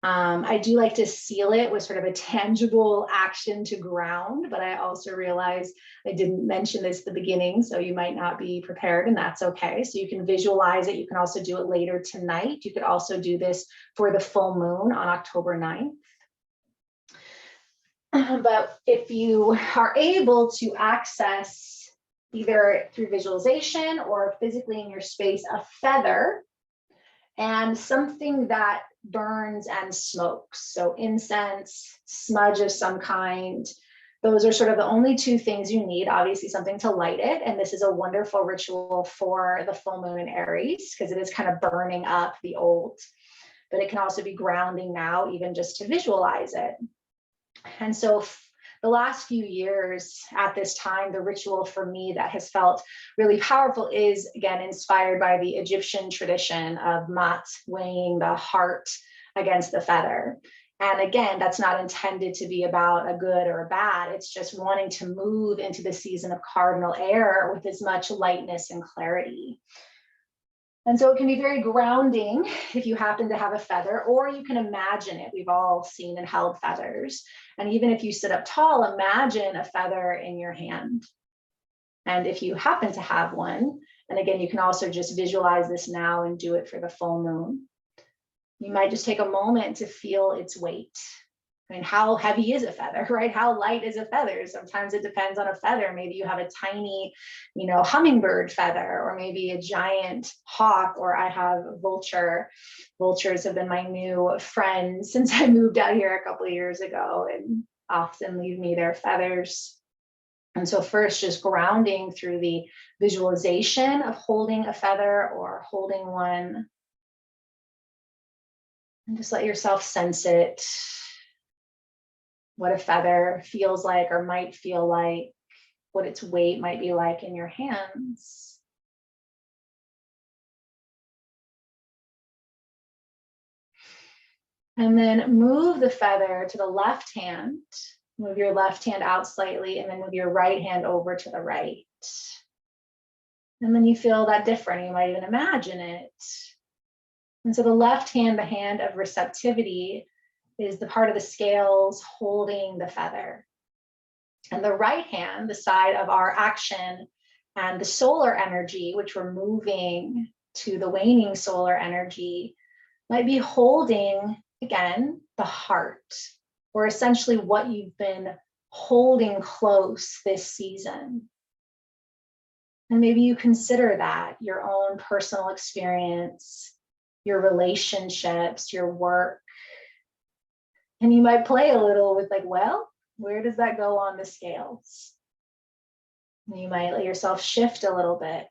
I do like to seal it with sort of a tangible action to ground, but I also realize I didn't mention this at the beginning, so you might not be prepared, and that's okay. So you can visualize it. You can also do it later tonight. You could also do this for the full moon on October 9th. But if you are able to access either through visualization or physically in your space a feather and something that burns and smokes, so incense, smudge of some kind, those are sort of the only two things you need. Obviously something to light it, and this is a wonderful ritual for the full moon in Aries because it is kind of burning up the old, but it can also be grounding now, even just to visualize it. And so the last few years at this time, the ritual for me that has felt really powerful is, again, inspired by the Egyptian tradition of mat, weighing the heart against the feather. And again, that's not intended to be about a good or a bad. It's just wanting to move into the season of cardinal air with as much lightness and clarity. And so it can be very grounding if you happen to have a feather, or you can imagine it. We've all seen and held feathers. And even if you sit up tall, imagine a feather in your hand. And if you happen to have one, and again, you can also just visualize this now and do it for the full moon. You might just take a moment to feel its weight. I mean, how heavy is a feather, right? How light is a feather? Sometimes it depends on a feather. Maybe you have a tiny, hummingbird feather, or maybe a giant hawk, or I have a vulture. Vultures have been my new friend since I moved out here a couple of years ago, and often leave me their feathers. And so first, just grounding through the visualization of holding a feather or holding one. And just let yourself sense it. What a feather feels like or might feel like, what its weight might be like in your hands. And then move the feather to the left hand. Move your left hand out slightly, and then move your right hand over to the right. And then you feel that different. You might even imagine it. And so the left hand, the hand of receptivity, is the part of the scales holding the feather. And the right hand, the side of our action and the solar energy, which we're moving to the waning solar energy, might be holding, again, the heart, or essentially what you've been holding close this season. And maybe you consider that your own personal experience, your relationships, your work. And you might play a little with like, well, where does that go on the scales? And you might let yourself shift a little bit.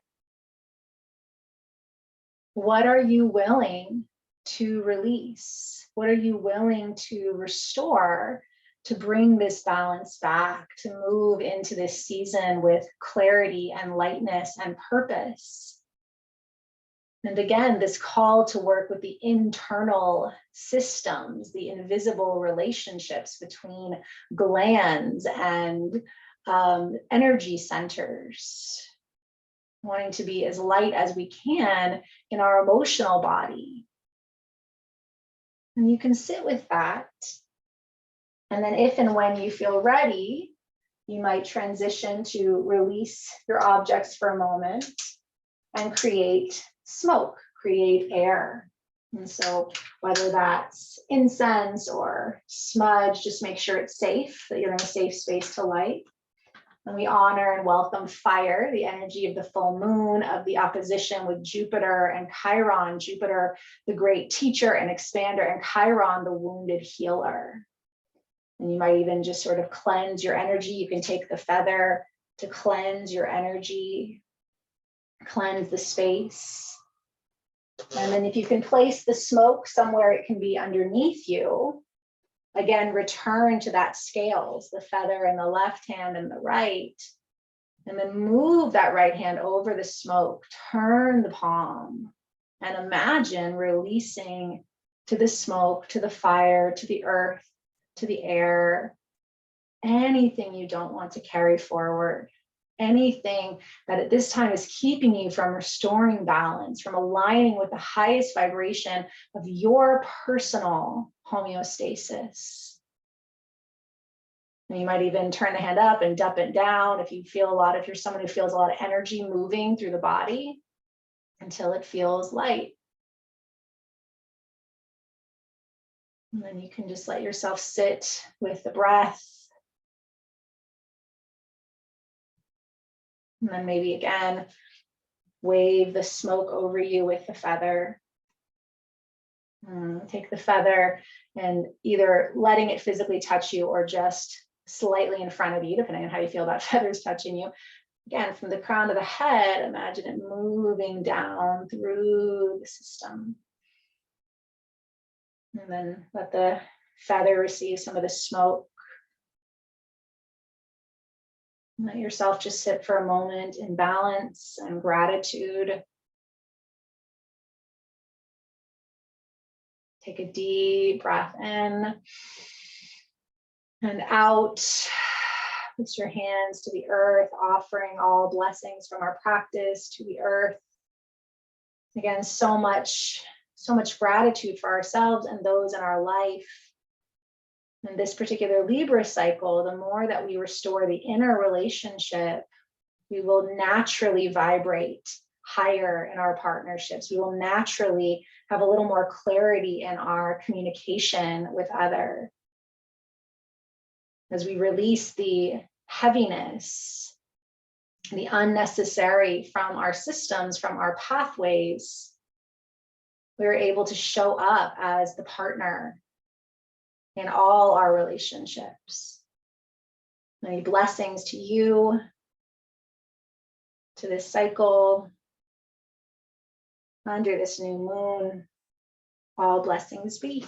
What are you willing to release? What are you willing to restore to bring this balance back, to move into this season with clarity and lightness and purpose? And again, this call to work with the internal systems, the invisible relationships between glands and energy centers, wanting to be as light as we can in our emotional body. And you can sit with that. And then if and when you feel ready, you might transition to release your objects for a moment and create smoke, create air. And so whether that's incense or smudge, just make sure it's safe, that you're in a safe space to light. And we honor and welcome fire, the energy of the full moon, of the opposition with Jupiter and Chiron. Jupiter, the great teacher and expander, and Chiron, the wounded healer. And you might even just sort of cleanse your energy. You can take the feather to cleanse your energy, cleanse the space. And then if you can place the smoke somewhere it can be underneath you, again, return to that scales, the feather in the left hand and the right, And then move that right hand over the smoke, turn the palm, and imagine releasing to the smoke, to the fire, to the earth, to the air, anything you don't want to carry forward, anything that at this time is keeping you from restoring balance, from aligning with the highest vibration of your personal homeostasis. And you might even turn the hand up and dump it down if you feel if you're someone who feels a lot of energy moving through the body, until it feels light. And then you can just let yourself sit with the breath. And then maybe again, wave the smoke over you with the feather. Take the feather and either letting it physically touch you or just slightly in front of you, depending on how you feel about feathers touching you. Again, from the crown of the head, imagine it moving down through the system. And then let the feather receive some of the smoke. Let yourself just sit for a moment in balance and gratitude. Take a deep breath in and out. Place your hands to the earth, offering all blessings from our practice to the earth. Again, so much gratitude for ourselves and those in our life. In this particular Libra cycle, the more that we restore the inner relationship, we will naturally vibrate higher in our partnerships. We will naturally have a little more clarity in our communication with others. As we release the heaviness, the unnecessary from our systems, from our pathways, we're able to show up as the partner in all our relationships. Many blessings to you, to this cycle, under this new moon. All blessings be.